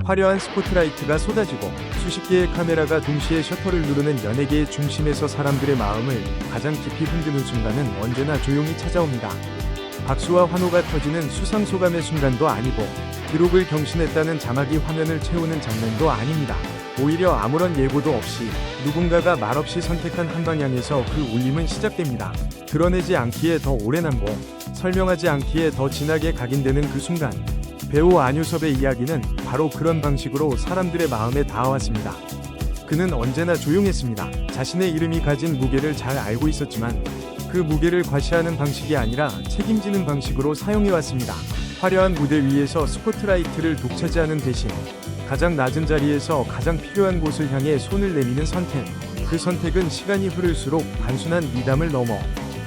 화려한 스포트라이트가 쏟아지고 수십 개의 카메라가 동시에 셔터를 누르는 연예계의 중심에서 사람들의 마음을 가장 깊이 흔드는 순간은 언제나 조용히 찾아옵니다. 박수와 환호가 터지는 수상소감의 순간도 아니고 기록을 경신했다는 자막이 화면을 채우는 장면도 아닙니다. 오히려 아무런 예고도 없이 누군가가 말없이 선택한 한 방향에서 그 울림은 시작됩니다. 드러내지 않기에 더 오래 남고 설명하지 않기에 더 진하게 각인되는 그 순간, 배우 안효섭의 이야기는 바로 그런 방식으로 사람들의 마음에 닿아왔습니다. 그는 언제나 조용했습니다. 자신의 이름이 가진 무게를 잘 알고 있었지만 그 무게를 과시하는 방식이 아니라 책임지는 방식으로 사용해왔습니다. 화려한 무대 위에서 스포트라이트를 독차지하는 대신 가장 낮은 자리에서 가장 필요한 곳을 향해 손을 내미는 선택. 그 선택은 시간이 흐를수록 단순한 미담을 넘어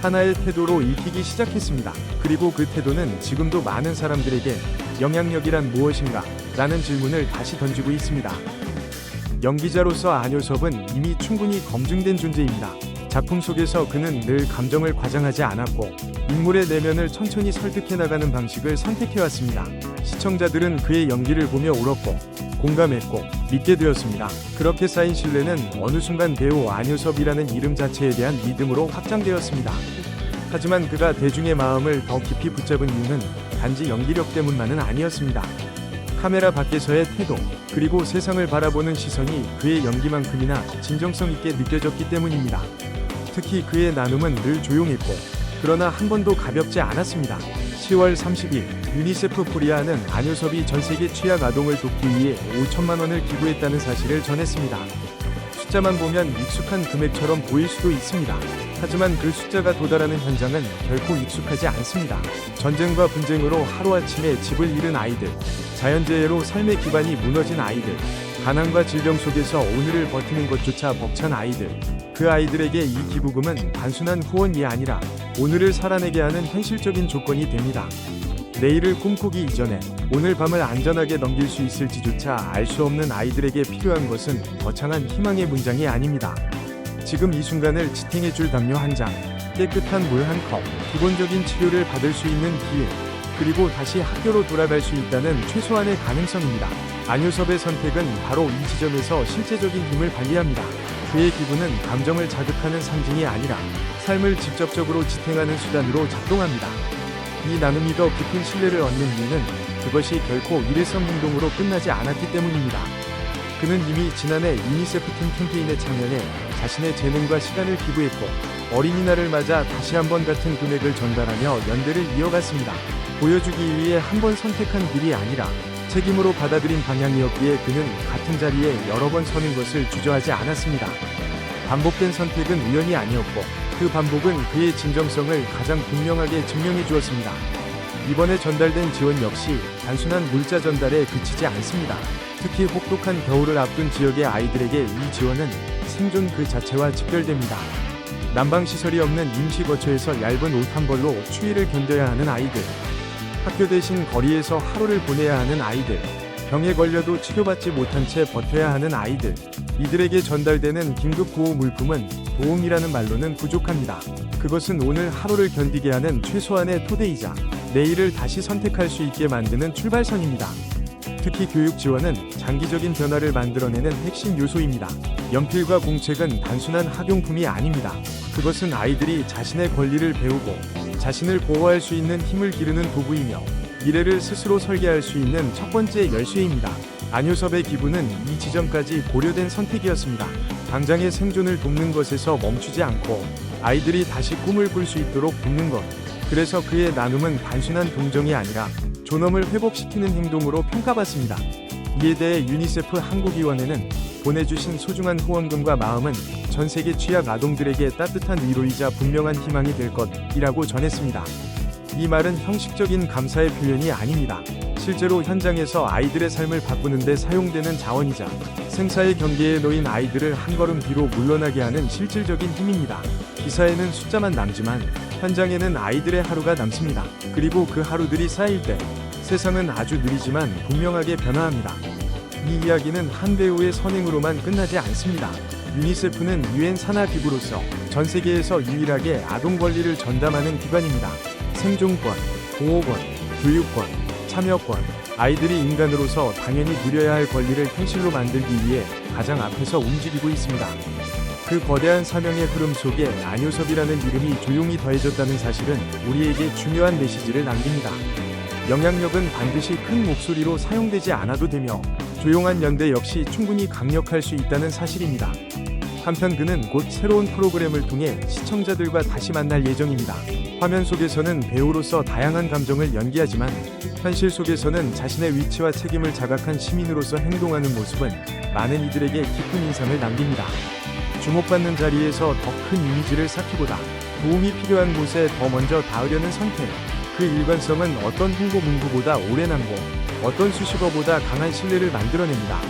하나의 태도로 읽히기 시작했습니다. 그리고 그 태도는 지금도 많은 사람들에게 영향력이란 무엇인가? 라는 질문을 다시 던지고 있습니다. 연기자로서 안효섭은 이미 충분히 검증된 존재입니다. 작품 속에서 그는 늘 감정을 과장하지 않았고 인물의 내면을 천천히 설득해 나가는 방식을 선택해왔습니다. 시청자들은 그의 연기를 보며 울었고 공감했고 믿게 되었습니다. 그렇게 쌓인 신뢰는 어느 순간 배우 안효섭이라는 이름 자체에 대한 믿음으로 확장되었습니다. 하지만 그가 대중의 마음을 더 깊이 붙잡은 이유는 단지 연기력 때문만은 아니었습니다. 카메라 밖에서의 태도, 그리고 세상을 바라보는 시선이 그의 연기만큼이나 진정성 있게 느껴졌기 때문입니다. 특히 그의 나눔은 늘 조용했고 그러나 한 번도 가볍지 않았습니다. 10월 30일 유니세프 코리아는 안효섭이 전세계 취약 아동을 돕기 위해 5천만 원을 기부했다는 사실을 전했습니다. 숫자만 보면 익숙한 금액처럼 보일 수도 있습니다. 하지만 그 숫자가 도달하는 현장은 결코 익숙하지 않습니다. 전쟁과 분쟁으로 하루아침에 집을 잃은 아이들, 자연재해로 삶의 기반이 무너진 아이들, 가난과 질병 속에서 오늘을 버티는 것조차 벅찬 아이들, 그 아이들에게 이 기부금은 단순한 후원이 아니라 오늘을 살아내게 하는 현실적인 조건이 됩니다. 내일을 꿈꾸기 이전에 오늘 밤을 안전하게 넘길 수 있을지조차 알 수 없는 아이들에게 필요한 것은 거창한 희망의 문장이 아닙니다. 지금 이 순간을 지탱해줄 담요 한 장, 깨끗한 물 한 컵, 기본적인 치료를 받을 수 있는 기회, 그리고 다시 학교로 돌아갈 수 있다는 최소한의 가능성입니다. 안효섭의 선택은 바로 이 지점에서 실제적인 힘을 발휘합니다. 그의 기부는 감정을 자극하는 상징이 아니라 삶을 직접적으로 지탱하는 수단으로 작동합니다. 이 나눔이 더 깊은 신뢰를 얻는 이유는 그것이 결코 일회성 행동으로 끝나지 않았기 때문입니다. 그는 이미 지난해 유니세프 팀 캠페인에 참여해 자신의 재능과 시간을 기부했고 어린이날을 맞아 다시 한번 같은 금액을 전달하며 연대를 이어갔습니다. 보여주기 위해 한 번 선택한 길이 아니라 책임으로 받아들인 방향이었기에 그는 같은 자리에 여러 번 서는 것을 주저하지 않았습니다. 반복된 선택은 우연이 아니었고 그 반복은 그의 진정성을 가장 분명하게 증명해 주었습니다. 이번에 전달된 지원 역시 단순한 물자 전달에 그치지 않습니다. 특히 혹독한 겨울을 앞둔 지역의 아이들에게 이 지원은 생존 그 자체와 직결됩니다. 난방시설이 없는 임시거처에서 얇은 옷 한 벌로 추위를 견뎌야 하는 아이들, 학교 대신 거리에서 하루를 보내야 하는 아이들, 병에 걸려도 치료받지 못한 채 버텨야 하는 아이들, 이들에게 전달되는 긴급 구호 물품은 도움이라는 말로는 부족합니다. 그것은 오늘 하루를 견디게 하는 최소한의 토대이자 내일을 다시 선택할 수 있게 만드는 출발선입니다. 특히 교육 지원은 장기적인 변화를 만들어내는 핵심 요소입니다. 연필과 공책은 단순한 학용품이 아닙니다. 그것은 아이들이 자신의 권리를 배우고 자신을 보호할 수 있는 힘을 기르는 도구이며 미래를 스스로 설계할 수 있는 첫 번째 열쇠입니다. 안효섭의 기부는 이 지점까지 고려된 선택이었습니다. 당장의 생존을 돕는 것에서 멈추지 않고 아이들이 다시 꿈을 꿀 수 있도록 돕는 것. 그래서 그의 나눔은 단순한 동정이 아니라 존엄을 회복시키는 행동으로 평가받습니다. 이에 대해 유니세프 한국위원회는 보내주신 소중한 후원금과 마음은 전 세계 취약 아동들에게 따뜻한 위로이자 분명한 희망이 될 것이라고 전했습니다. 이 말은 형식적인 감사의 표현이 아닙니다. 실제로 현장에서 아이들의 삶을 바꾸는 데 사용되는 자원이자 생사의 경계에 놓인 아이들을 한 걸음 뒤로 물러나게 하는 실질적인 힘입니다. 기사에는 숫자만 남지만 현장에는 아이들의 하루가 남습니다. 그리고 그 하루들이 쌓일 때 세상은 아주 느리지만 분명하게 변화합니다. 이 이야기는 한 배우의 선행으로만 끝나지 않습니다. 유니세프는 유엔 산하 기구로서 전 세계에서 유일하게 아동 권리를 전담하는 기관입니다. 생존권, 보호권, 교육권, 참여권, 아이들이 인간으로서 당연히 누려야 할 권리를 현실로 만들기 위해 가장 앞에서 움직이고 있습니다. 그 거대한 사명의 흐름 속에 안효섭이라는 이름이 조용히 더해졌다는 사실은 우리에게 중요한 메시지를 남깁니다. 영향력은 반드시 큰 목소리로 사용되지 않아도 되며 조용한 연대 역시 충분히 강력할 수 있다는 사실입니다. 한편 그는 곧 새로운 프로그램을 통해 시청자들과 다시 만날 예정입니다. 화면 속에서는 배우로서 다양한 감정을 연기하지만 현실 속에서는 자신의 위치와 책임을 자각한 시민으로서 행동하는 모습은 많은 이들에게 깊은 인상을 남깁니다. 주목받는 자리에서 더 큰 이미지를 쌓기보다 도움이 필요한 곳에 더 먼저 닿으려는 선택. 그 일관성은 어떤 홍보 문구보다 오래 남고 어떤 수식어보다 강한 신뢰를 만들어냅니다.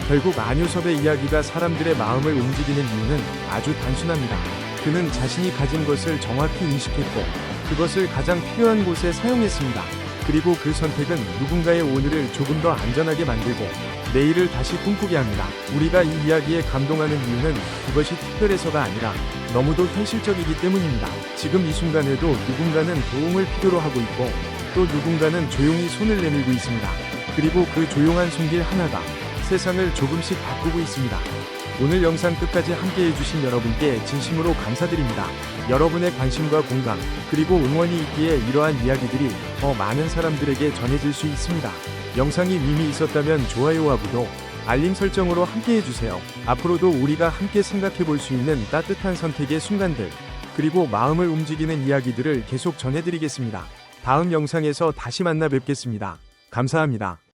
결국 안효섭의 이야기가 사람들의 마음을 움직이는 이유는 아주 단순합니다. 그는 자신이 가진 것을 정확히 인식했고 그것을 가장 필요한 곳에 사용했습니다. 그리고 그 선택은 누군가의 오늘을 조금 더 안전하게 만들고 내일을 다시 꿈꾸게 합니다. 우리가 이 이야기에 감동하는 이유는 그것이 특별해서가 아니라 너무도 현실적이기 때문입니다. 지금 이 순간에도 누군가는 도움을 필요로 하고 있고 또 누군가는 조용히 손을 내밀고 있습니다. 그리고 그 조용한 손길 하나가 세상을 조금씩 바꾸고 있습니다. 오늘 영상 끝까지 함께 해주신 여러분께 진심으로 감사드립니다. 여러분의 관심과 공감, 그리고 응원이 있기에 이러한 이야기들이 더 많은 사람들에게 전해질 수 있습니다. 영상이 의미 있었다면 좋아요와 구독, 알림 설정으로 함께 해주세요. 앞으로도 우리가 함께 생각해 볼 수 있는 따뜻한 선택의 순간들, 그리고 마음을 움직이는 이야기들을 계속 전해드리겠습니다. 다음 영상에서 다시 만나 뵙겠습니다. 감사합니다.